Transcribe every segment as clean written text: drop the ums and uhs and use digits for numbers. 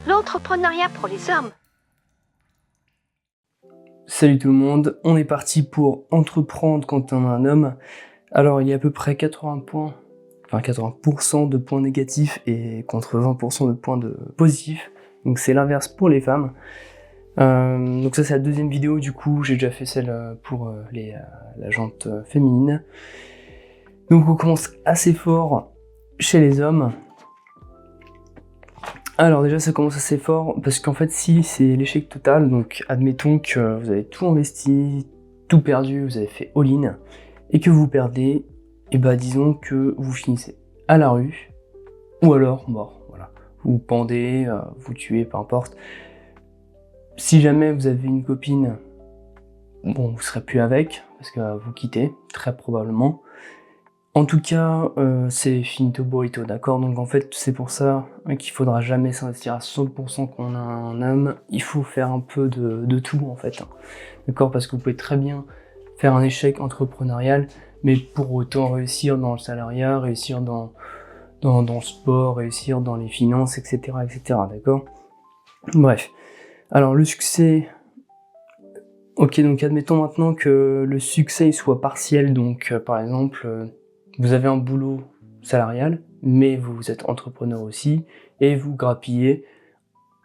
l'entrepreneuriat pour les hommes. Salut tout le monde, on est parti pour entreprendre quand on est un homme. Alors il y a à peu près 80% de points négatifs et contre 20% de points positifs. Donc c'est l'inverse pour les femmes. Donc ça c'est la deuxième vidéo, du coup j'ai déjà fait celle pour la jante féminine. Donc on commence assez fort chez les hommes. Alors déjà ça commence assez fort parce qu'en fait si c'est l'échec total, donc admettons que vous avez tout investi, tout perdu, vous avez fait all-in et que vous perdez, et bah disons que vous finissez à la rue ou alors mort, voilà. Vous pendez, vous tuez, peu importe. Si jamais vous avez une copine, bon vous serez plus avec parce que vous quittez très probablement. En tout cas, c'est finito burrito, d'accord? Donc en fait, c'est pour ça qu'il faudra jamais s'investir à 100% quand on a un homme. Il faut faire un peu de tout, en fait. D'accord? Parce que vous pouvez très bien faire un échec entrepreneurial, mais pour autant réussir dans le salariat, réussir dans le sport, réussir dans les finances, etc., etc., d'accord? Bref. Alors, le succès... Ok, donc admettons maintenant que le succès soit partiel, donc par exemple... vous avez un boulot salarial, mais vous êtes entrepreneur aussi, et vous grappillez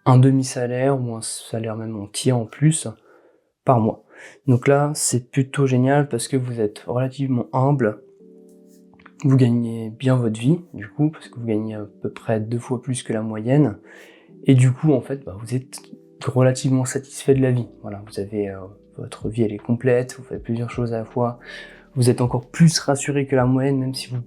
un demi-salaire ou un salaire même entier en plus par mois. Donc là, c'est plutôt génial parce que vous êtes relativement humble, vous gagnez bien votre vie, du coup, parce que vous gagnez à peu près 2 fois plus que la moyenne, et du coup, en fait, vous êtes relativement satisfait de la vie. Voilà, vous avez votre vie, elle est complète, vous faites plusieurs choses à la fois. Vous êtes encore plus rassuré que la moyenne, même si vous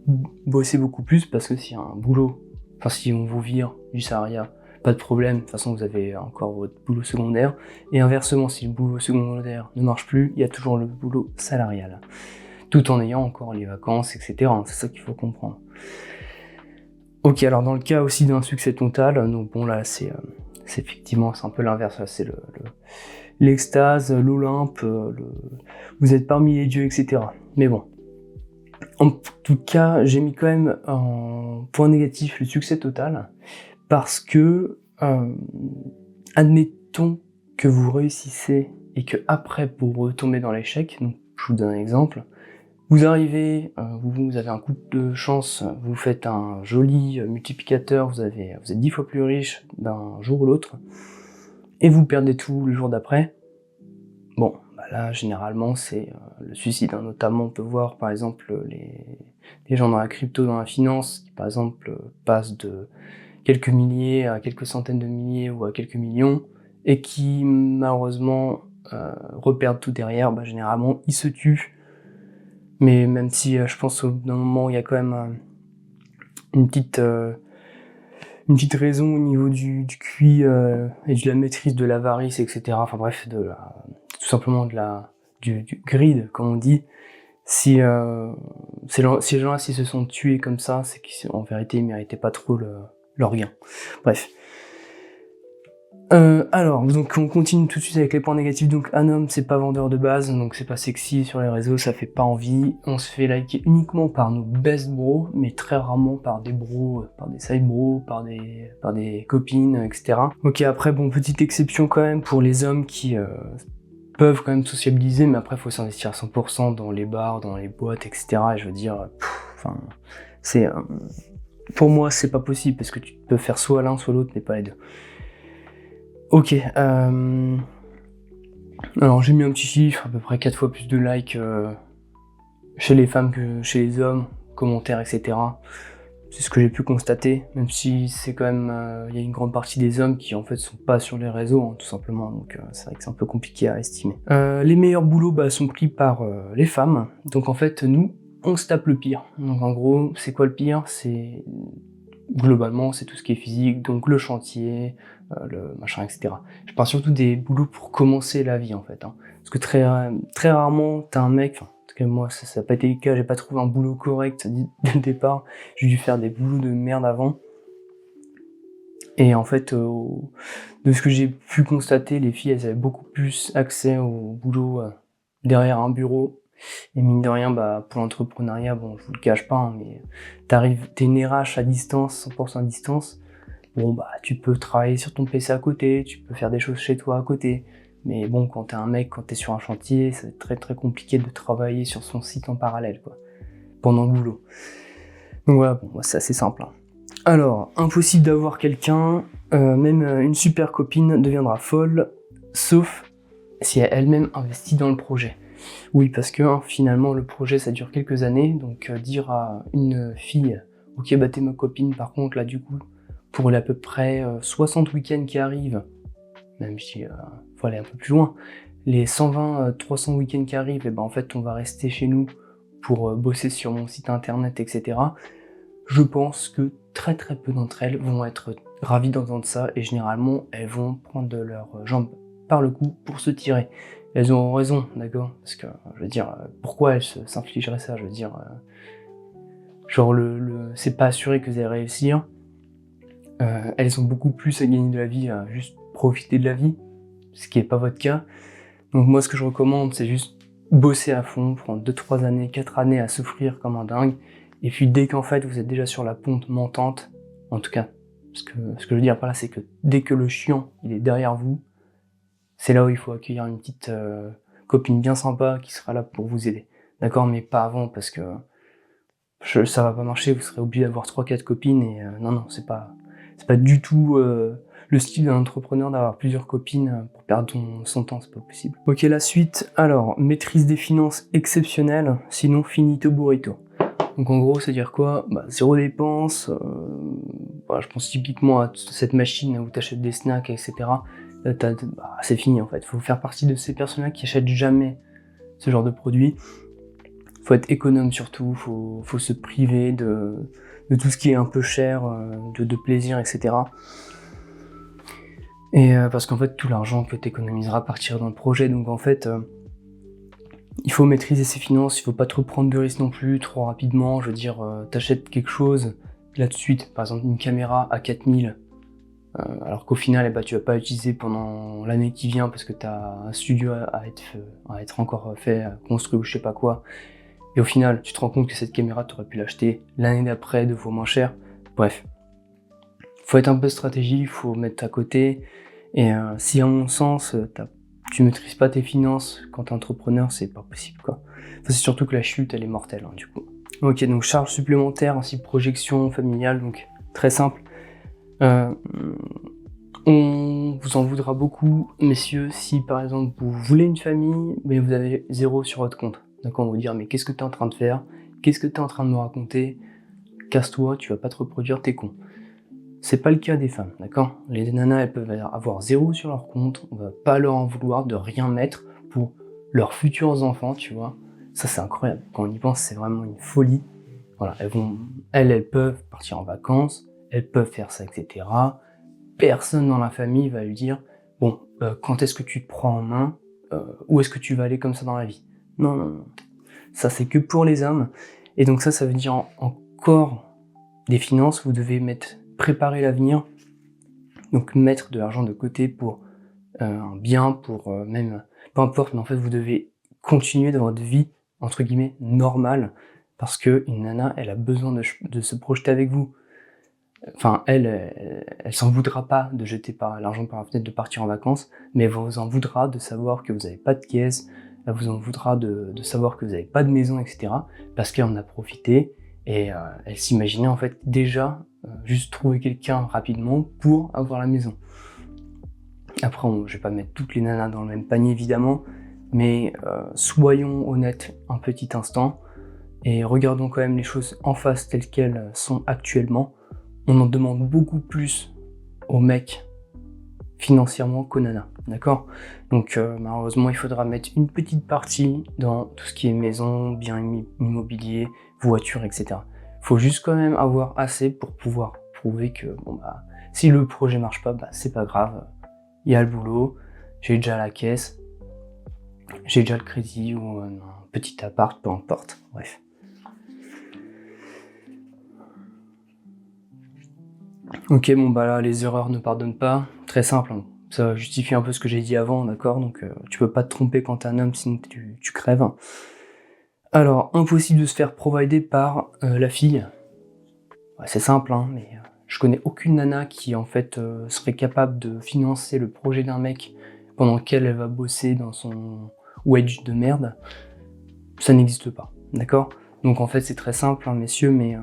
bossez beaucoup plus, parce que s'il y a un boulot, si on vous vire du salariat, pas de problème, de toute façon vous avez encore votre boulot secondaire, et inversement, si le boulot secondaire ne marche plus, il y a toujours le boulot salarial, tout en ayant encore les vacances, etc. C'est ça qu'il faut comprendre. Ok, alors dans le cas aussi d'un succès total, donc bon là c'est effectivement c'est un peu l'inverse, c'est l'extase, l'Olympe, vous êtes parmi les dieux, etc. Mais bon, en tout cas, j'ai mis quand même en point négatif le succès total, parce que, admettons que vous réussissez et que après vous retombez dans l'échec, donc je vous donne un exemple, vous arrivez, vous avez un coup de chance, vous faites un joli multiplicateur, vous êtes 10 fois plus riche d'un jour ou l'autre, et vous perdez tout le jour d'après. Bon, là, généralement, c'est le suicide. Notamment, on peut voir, par exemple, les gens dans la crypto, dans la finance, qui, par exemple, passent de quelques milliers à quelques centaines de milliers ou à quelques millions, et qui, malheureusement, reperdent tout derrière. Généralement, ils se tuent. Mais même si, je pense, au bout d'un moment, il y a quand même une petite raison au niveau du QI et de la maîtrise de l'avarice, etc. Enfin bref, tout simplement du greed, comme on dit. Si ces gens-là, s'ils se sont tués comme ça, c'est qu'en vérité, ils méritaient pas trop leur gain. Bref. Alors, donc on continue tout de suite avec les points négatifs. Donc un homme, c'est pas vendeur de base, donc c'est pas sexy sur les réseaux, ça fait pas envie. On se fait liker uniquement par nos best bros, mais très rarement par des bros, par des side bros, par des copines, etc. Ok, après bon, petite exception quand même pour les hommes qui peuvent quand même sociabiliser, mais après faut s'investir à 100% dans les bars, dans les boîtes, etc. Et je veux dire, c'est pour moi c'est pas possible parce que tu peux faire soit l'un soit l'autre, mais pas les deux. Ok, alors j'ai mis un petit chiffre, à peu près 4 fois plus de likes chez les femmes que chez les hommes, commentaires, etc. C'est ce que j'ai pu constater, même si c'est quand même, il y a une grande partie des hommes qui en fait sont pas sur les réseaux, tout simplement, donc c'est vrai que c'est un peu compliqué à estimer. Les meilleurs boulots sont pris par les femmes, donc en fait nous, on se tape le pire. Donc en gros, c'est quoi le pire? C'est globalement, c'est tout ce qui est physique, donc le chantier, le machin, etc. Je parle surtout des boulots pour commencer la vie, en fait. Parce que très rarement, t'as un mec, en tout cas moi, ça n'a pas été le cas, j'ai pas trouvé un boulot correct dès le départ, j'ai dû faire des boulots de merde avant. Et en fait, de ce que j'ai pu constater, les filles, elles avaient beaucoup plus accès au boulot derrière un bureau. Et mine de rien, pour l'entrepreneuriat, bon, je vous le cache pas, mais t'es une RH à distance, 100% à distance, bon bah tu peux travailler sur ton PC à côté, tu peux faire des choses chez toi à côté. Mais bon, quand t'es un mec, quand t'es sur un chantier, c'est très très compliqué de travailler sur son site en parallèle, quoi, pendant le boulot. Donc voilà, bon, c'est assez simple. Hein. Alors, impossible d'avoir quelqu'un, même une super copine deviendra folle, sauf si elle-même investit dans le projet. Oui, parce que finalement, le projet, ça dure quelques années, donc dire à une fille, ok, bah t'es ma copine, par contre, là, du coup, pour à peu près 60 week-ends qui arrivent, même si faut aller un peu plus loin, les 120, 300 week-ends qui arrivent, et ben en fait, on va rester chez nous pour bosser sur mon site internet, etc. Je pense que très très peu d'entre elles vont être ravies d'entendre ça, et généralement, elles vont prendre leurs jambes par le cou pour se tirer. Elles ont raison, d'accord? Parce que, je veux dire, pourquoi elles s'infligeraient ça? Je veux dire, genre, c'est pas assuré que vous allez réussir. Elles ont beaucoup plus à gagner de la vie, à juste profiter de la vie, ce qui n'est pas votre cas. Donc moi, ce que je recommande, c'est juste bosser à fond, prendre 2-3 années, 4 années à souffrir comme un dingue, et puis dès qu'en fait, vous êtes déjà sur la pente montante, en tout cas, ce que je veux dire par là, c'est que dès que le chiant, il est derrière vous, c'est là où il faut accueillir une petite copine bien sympa qui sera là pour vous aider. D'accord? Mais pas avant, parce que ça va pas marcher, vous serez obligé d'avoir 3-4 copines, et non, c'est pas du tout le style d'un entrepreneur d'avoir plusieurs copines pour perdre son temps, c'est pas possible. Ok, la suite, alors, maîtrise des finances exceptionnelle, sinon finito burrito. Donc en gros, c'est-à-dire quoi? Bah, zéro dépense, je pense typiquement à cette machine où t'achètes des snacks, etc. C'est fini en fait, faut faire partie de ces personnes-là qui achètent jamais ce genre de produits. Faut être économe surtout, faut se priver de tout ce qui est un peu cher, de plaisir, etc. Et parce qu'en fait, tout l'argent que tu économiseras partira dans le projet, donc en fait, il faut maîtriser ses finances, il faut pas trop prendre de risques non plus, trop rapidement. Je veux dire, t'achètes quelque chose, là tout de suite, par exemple une caméra à 4000, alors qu'au final, tu vas pas l'utiliser pendant l'année qui vient parce que t'as un studio à être encore fait, construit ou je sais pas quoi. Et au final, tu te rends compte que cette caméra, tu aurais pu l'acheter l'année d'après, 2 fois moins cher. Bref, faut être un peu stratégique, il faut mettre à côté. Et si à mon sens, tu maîtrises pas tes finances quand t'es entrepreneur, c'est pas possible, quoi. Enfin, c'est surtout que la chute, elle est mortelle, hein, du coup. Ok, donc charge supplémentaire, ainsi projection familiale, donc très simple. On vous en voudra beaucoup, messieurs, si par exemple vous voulez une famille, mais vous avez 0 sur votre compte. D'accord, on va vous dire, mais qu'est-ce que t'es en train de faire? Qu'est-ce que t'es en train de me raconter? Casse-toi, tu vas pas te reproduire, t'es con. C'est pas le cas des femmes, d'accord? Les nanas, elles peuvent avoir 0 sur leur compte, on va pas leur en vouloir de rien mettre pour leurs futurs enfants, tu vois. Ça, c'est incroyable. Quand on y pense, c'est vraiment une folie. Voilà, elles peuvent partir en vacances, elles peuvent faire ça, etc. Personne dans la famille va lui dire, bon, quand est-ce que tu te prends en main? Où est-ce que tu vas aller comme ça dans la vie? Non. Ça, c'est que pour les hommes. Et donc ça veut dire encore des finances, vous devez préparer l'avenir, donc mettre de l'argent de côté pour un bien, pour même, peu importe, mais en fait, vous devez continuer dans votre vie, entre guillemets, normale, parce que une nana, elle a besoin de se projeter avec vous. Enfin, elle s'en voudra pas de jeter l'argent par la fenêtre, de partir en vacances, mais elle vous en voudra de savoir que vous n'avez pas de caisse, elle vous en voudra de savoir que vous n'avez pas de maison, etc. Parce qu'elle en a profité, et elle s'imaginait en fait déjà juste trouver quelqu'un rapidement pour avoir la maison. Après, je vais pas mettre toutes les nanas dans le même panier évidemment, mais soyons honnêtes un petit instant, et regardons quand même les choses en face telles qu'elles sont actuellement. On en demande beaucoup plus aux mecs financièrement qu'aux nanas, d'accord? Donc malheureusement, il faudra mettre une petite partie dans tout ce qui est maison, biens immobiliers, voitures, etc. Faut juste quand même avoir assez pour pouvoir prouver que si le projet marche pas, c'est pas grave, il y a le boulot, j'ai déjà la caisse, j'ai déjà le crédit ou un petit appart, peu importe, bref. Ok, là, les erreurs ne pardonnent pas. Très simple, hein. Ça justifie un peu ce que j'ai dit avant, d'accord? Donc, tu peux pas te tromper quand t'es un homme, sinon tu crèves. Alors, impossible de se faire provider par la fille. Ouais, c'est simple, hein, mais Je connais aucune nana qui en fait serait capable de financer le projet d'un mec pendant lequel elle va bosser dans son wedge de merde. Ça n'existe pas, d'accord? Donc en fait c'est très simple hein, messieurs, mais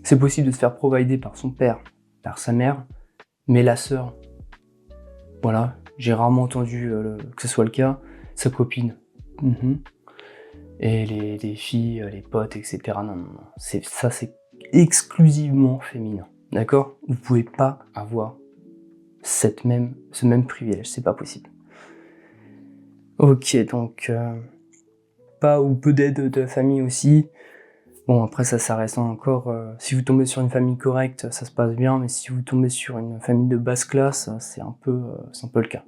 c'est possible de se faire provider par son père, par sa mère, mais la sœur, voilà, j'ai rarement entendu que ce soit le cas, sa copine, et les filles, les potes, etc. Non, ça c'est exclusivement féminin, d'accord? Vous pouvez pas avoir ce même privilège, c'est pas possible. Ok, donc pas ou peu d'aide de la famille aussi. Bon après ça reste encore, si vous tombez sur une famille correcte, ça se passe bien, mais si vous tombez sur une famille de basse classe, c'est un peu le cas.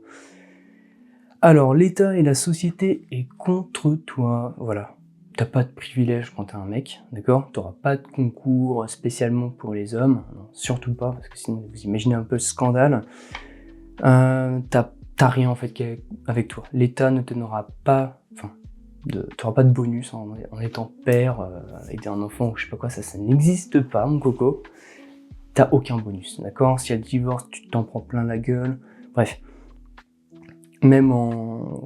Alors l'État et la société est contre toi, voilà. T'as pas de privilège quand t'es un mec, d'accord? T'auras pas de concours spécialement pour les hommes, non, surtout pas, parce que sinon vous imaginez un peu le scandale. T'as rien en fait avec toi. L'État ne te donnera pas, t'auras pas de bonus en étant père avec un enfant ou je sais pas quoi, ça n'existe pas mon coco. T'as aucun bonus, d'accord? Si elle divorce, tu t'en prends plein la gueule. Bref. Même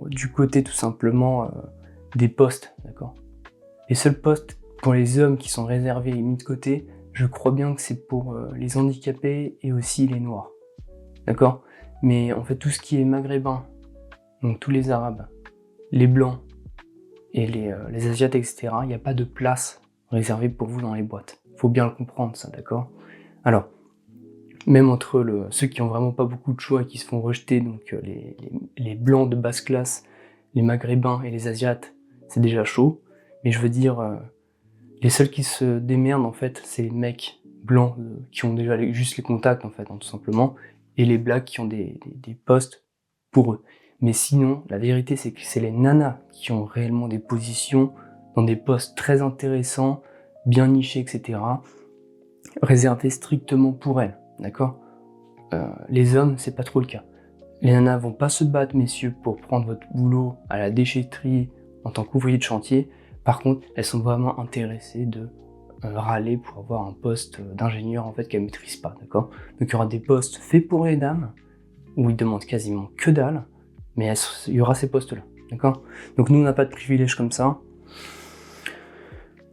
du côté tout simplement des postes, d'accord? Les seuls postes pour les hommes qui sont réservés et mis de côté, je crois bien que c'est pour les handicapés et aussi les noirs, d'accord? Mais en fait tout ce qui est maghrébin, donc tous les arabes, les blancs et les asiates, etc., il n'y a pas de place réservée pour vous dans les boîtes. Faut bien le comprendre ça, d'accord? Alors, même entre ceux qui ont vraiment pas beaucoup de choix et qui se font rejeter, donc les blancs de basse classe, les maghrébins et les asiates, c'est déjà chaud. Mais je veux dire, les seuls qui se démerdent en fait, c'est les mecs blancs qui ont déjà juste les contacts en fait, hein, tout simplement, et les blacks qui ont des postes pour eux. Mais sinon, la vérité c'est que c'est les nanas qui ont réellement des positions dans des postes très intéressants, bien nichés, etc., réservés strictement pour elles. D'accord? Les hommes, c'est pas trop le cas. Les nanas vont pas se battre, messieurs, pour prendre votre boulot à la déchetterie en tant qu'ouvrier de chantier. Par contre, elles sont vraiment intéressées de râler pour avoir un poste d'ingénieur en fait qu'elles maîtrisent pas, d'accord? Donc il y aura des postes faits pour les dames où ils demandent quasiment que dalle, mais il y aura ces postes-là, d'accord? Donc nous, on n'a pas de privilège comme ça.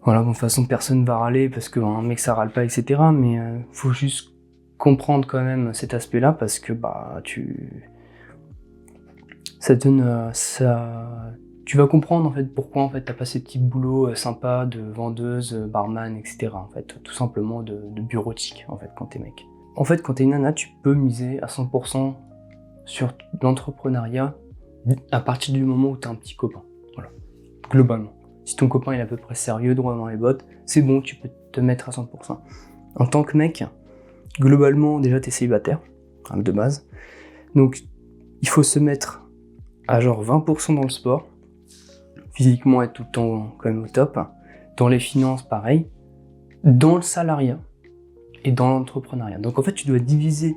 Voilà, bon, de toute façon, personne va râler parce qu'un mec ça râle pas, etc. Mais faut juste comprendre quand même cet aspect-là parce que ça donne tu vas comprendre en fait pourquoi en fait t'as pas ces petits boulots sympas de vendeuse, barman, etc. En fait, tout simplement de bureautique en fait quand t'es mec. En fait, quand t'es une nana, tu peux miser à 100% sur l'entrepreneuriat à partir du moment où t'as un petit copain. Voilà, globalement. Si ton copain est à peu près sérieux, droit dans les bottes, c'est bon, tu peux te mettre à 100%. En tant que mec, globalement, déjà t'es célibataire, hein, de base. Donc, il faut se mettre à genre 20% dans le sport. Physiquement, être tout le temps quand même au top. Dans les finances, pareil. Dans le salariat et dans l'entrepreneuriat. Donc en fait, tu dois diviser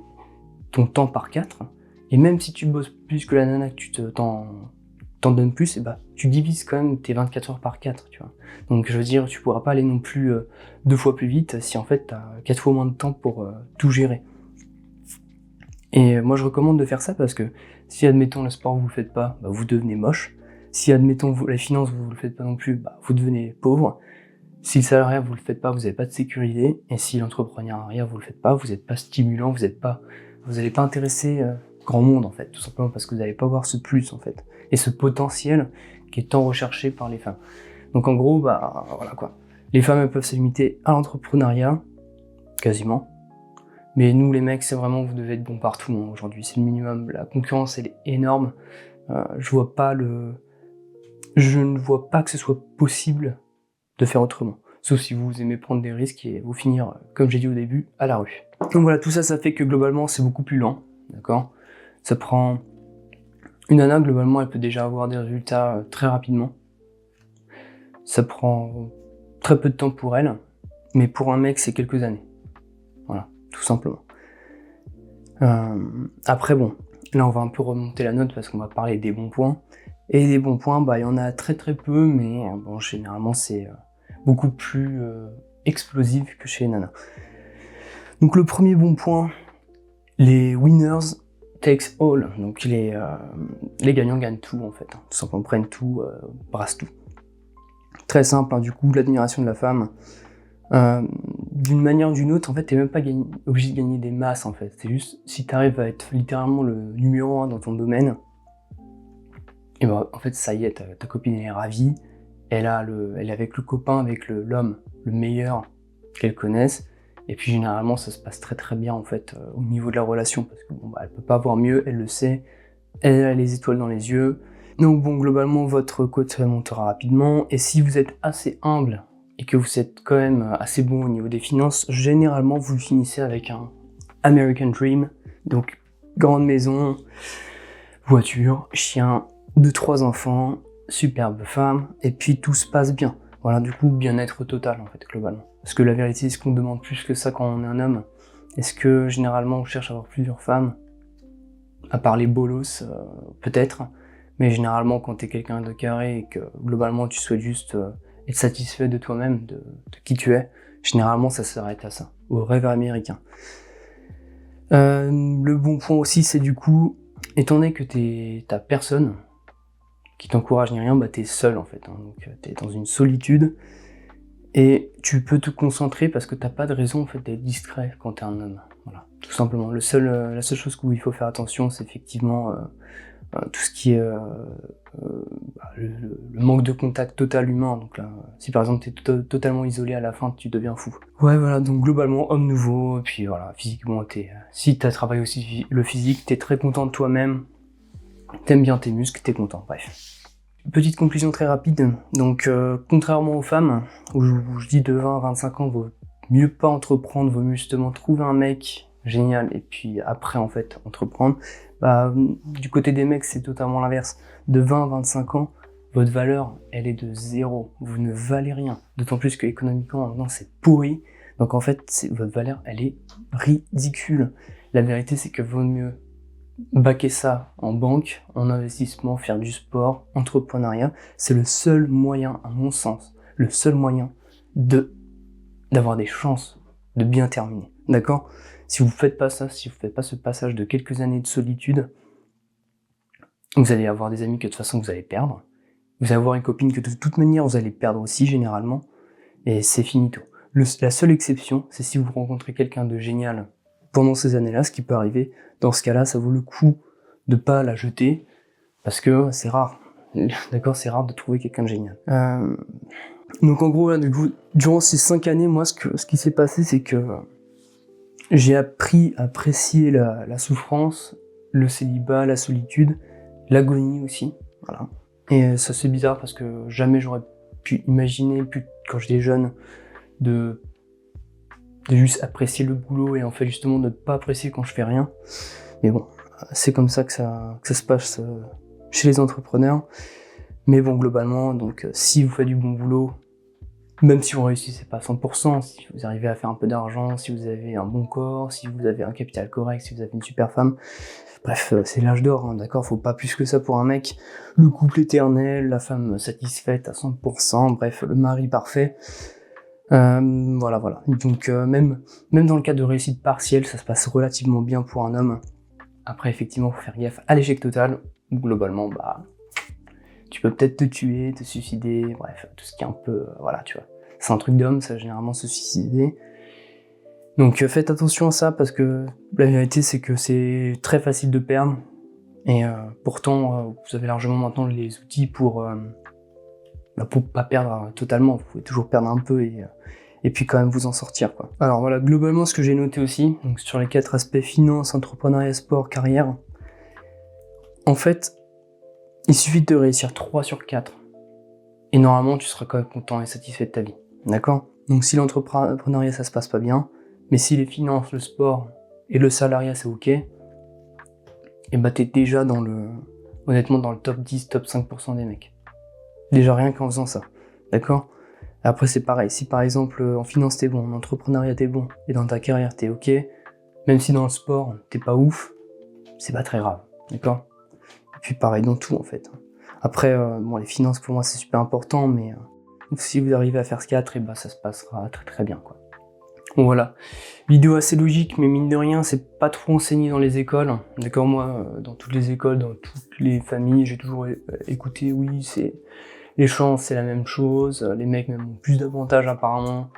ton temps par 4. Et même si tu bosses plus que la nana, que tu t'en donnes plus, et bah, tu divises quand même tes 24 heures par 4, tu vois. Donc je veux dire, tu pourras pas aller non plus 2 fois plus vite si en fait t'as 4 fois moins de temps pour tout gérer. Et moi je recommande de faire ça parce que si admettons le sport vous le faites pas, bah, vous devenez moche. Si admettons la finance vous le faites pas non plus, bah, vous devenez pauvre. Si le salariat vous le faites pas, vous n'avez pas de sécurité. Et si l'entrepreneuriat vous le faites pas, vous n'êtes pas stimulant, vous n'allez pas intéresser grand monde en fait, tout simplement parce que vous n'allez pas voir ce plus en fait et ce potentiel qui est tant recherché par les femmes. Donc en gros, bah voilà quoi. Les femmes elles peuvent se limiter à l'entrepreneuriat, quasiment. Mais nous les mecs, c'est vraiment vous devez être bon partout hein, aujourd'hui, c'est le minimum. La concurrence elle est énorme. Je ne vois pas que ce soit possible de faire autrement. Sauf si vous aimez prendre des risques et vous finir, comme j'ai dit au début, à la rue. Donc voilà, tout ça, ça fait que globalement, c'est beaucoup plus lent, d'accord? Ça prend... Une nana, globalement, elle peut déjà avoir des résultats très rapidement. Ça prend très peu de temps pour elle, mais pour un mec, c'est quelques années. Voilà, tout simplement. Après, bon, là, on va un peu remonter la note parce qu'on va parler des bons points. Et des bons points, bah, il y en a très très peu, mais bon, généralement, c'est beaucoup plus explosif que chez les nanas. Donc le premier bon point, les winners takes all, donc les gagnants gagnent tout en fait, tout simplement prennent tout, brassent tout. Très simple, du coup l'admiration de la femme, d'une manière ou d'une autre, en fait t'es même pas obligé de gagner des masses en fait, c'est juste si t'arrives à être littéralement le numéro 1 dans ton domaine, et ben en fait ça y est, ta copine elle est ravie, elle est avec le copain, avec l'homme, le meilleur qu'elle connaisse. Et puis généralement ça se passe très très bien en fait au niveau de la relation parce que elle peut pas avoir mieux, elle le sait, elle a les étoiles dans les yeux. Donc bon, globalement votre cote montera rapidement et si vous êtes assez humble et que vous êtes quand même assez bon au niveau des finances, généralement vous finissez avec un American Dream, donc grande maison, voiture, chien, 2-3 enfants, superbe femme et puis tout se passe bien. Voilà, du coup bien-être total en fait globalement. Parce que la vérité, est-ce qu'on demande plus que ça quand on est un homme? Est-ce que généralement on cherche à avoir plusieurs femmes? À part les bolos, peut-être. Mais généralement quand t'es quelqu'un de carré et que globalement tu souhaites juste être satisfait de toi-même, de qui tu es, généralement ça s'arrête à ça, au rêve américain. Le bon point aussi c'est du coup, étant donné que t'as personne qui t'encourage ni rien, t'es seul en fait, donc t'es dans une solitude. Et tu peux te concentrer parce que t'as pas de raison en fait d'être distrait quand t'es un homme. Voilà, tout simplement. La seule chose où il faut faire attention, c'est effectivement tout ce qui est le manque de contact total humain. Donc là, si par exemple t'es totalement isolé à la fin, tu deviens fou. Ouais, voilà. Donc globalement, homme nouveau. Et puis voilà, physiquement, si t'as travaillé aussi le physique, t'es très content de toi-même, t'aimes bien tes muscles, t'es content. Bref. Petite conclusion très rapide, donc contrairement aux femmes, où je dis de 20 à 25 ans, vaut mieux pas entreprendre, vaut mieux justement trouver un mec génial et puis après en fait entreprendre. Du côté des mecs c'est totalement l'inverse, de 20 à 25 ans, votre valeur elle est de 0, vous ne valez rien, d'autant plus que économiquement maintenant c'est pourri, donc en fait votre valeur elle est ridicule. La vérité c'est que vaut mieux baquer ça en banque, en investissement, faire du sport, entrepreneuriat, c'est le seul moyen, à mon sens, le seul moyen d'avoir des chances de bien terminer. D'accord? Si vous faites pas ça, si vous faites pas ce passage de quelques années de solitude, vous allez avoir des amis que de toute façon vous allez perdre. Vous allez avoir une copine que de toute manière vous allez perdre aussi généralement. Et c'est finito. La seule exception, c'est si vous rencontrez quelqu'un de génial pendant ces années-là, ce qui peut arriver. Dans ce cas-là, ça vaut le coup de pas la jeter, parce que c'est rare. D'accord, c'est rare de trouver quelqu'un de génial. Donc en gros, là, durant ces 5 années, moi, ce qui s'est passé, c'est que j'ai appris à apprécier la souffrance, le célibat, la solitude, l'agonie aussi. Voilà. Et ça c'est bizarre parce que jamais j'aurais pu imaginer, quand j'étais jeune, de juste apprécier le boulot et en fait justement de ne pas apprécier quand je fais rien. Mais bon, c'est comme ça que ça se passe chez les entrepreneurs. Mais bon, globalement, donc si vous faites du bon boulot, même si vous réussissez pas à 100%, si vous arrivez à faire un peu d'argent, si vous avez un bon corps, si vous avez un capital correct, si vous avez une super femme, bref, c'est l'âge d'or, d'accord, faut pas plus que ça pour un mec. Le couple éternel, la femme satisfaite à 100%, bref, le mari parfait. Voilà. Donc même dans le cas de réussite partielle, ça se passe relativement bien pour un homme. Après, effectivement, faut faire gaffe à l'échec total. Globalement, tu peux peut-être te tuer, te suicider, bref, tout ce qui est un peu, voilà, tu vois. C'est un truc d'homme, ça, généralement, se suicider. Donc faites attention à ça, parce que la vérité, c'est que c'est très facile de perdre. Et pourtant, vous avez largement maintenant les outils pour pas perdre totalement. Vous pouvez toujours perdre un peu et puis quand même vous en sortir, quoi. Alors voilà, globalement, ce que j'ai noté aussi, donc sur les 4 aspects finance, entrepreneuriat, sport, carrière, en fait, il suffit de réussir 3 sur 4. Et normalement, tu seras quand même content et satisfait de ta vie. D'accord? Donc si l'entrepreneuriat, ça se passe pas bien, mais si les finances, le sport et le salariat, c'est ok, et t'es déjà honnêtement, dans le top 10, top 5% des mecs. Déjà rien qu'en faisant ça. D'accord? Après, c'est pareil. Si par exemple, en finance, t'es bon, en entrepreneuriat, t'es bon, et dans ta carrière, t'es ok, même si dans le sport, t'es pas ouf, c'est pas très grave. D'accord? Et puis pareil dans tout, en fait. Après, les finances, pour moi, c'est super important, mais si vous arrivez à faire ce 4, ça se passera très très bien, quoi. Bon voilà, vidéo assez logique, mais mine de rien, c'est pas trop enseigné dans les écoles. D'accord, moi, dans toutes les écoles, dans toutes les familles, j'ai toujours écouté, oui, c'est les chances, c'est la même chose, les mecs même ont plus d'avantages apparemment.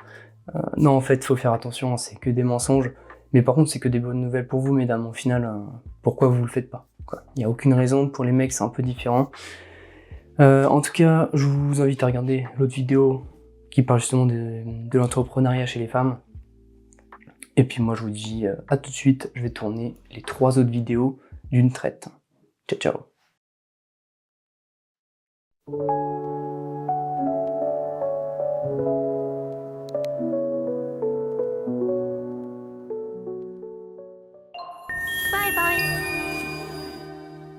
Non, en fait, faut faire attention, c'est que des mensonges. Mais par contre, c'est que des bonnes nouvelles pour vous, mesdames. Au final, pourquoi vous le faites pas, quoi. Il n'y a aucune raison. Pour les mecs, c'est un peu différent. En tout cas, je vous invite à regarder l'autre vidéo qui parle justement de l'entrepreneuriat chez les femmes. Et puis moi, je vous dis à tout de suite. Je vais tourner les 3 autres vidéos d'une traite. Ciao, ciao.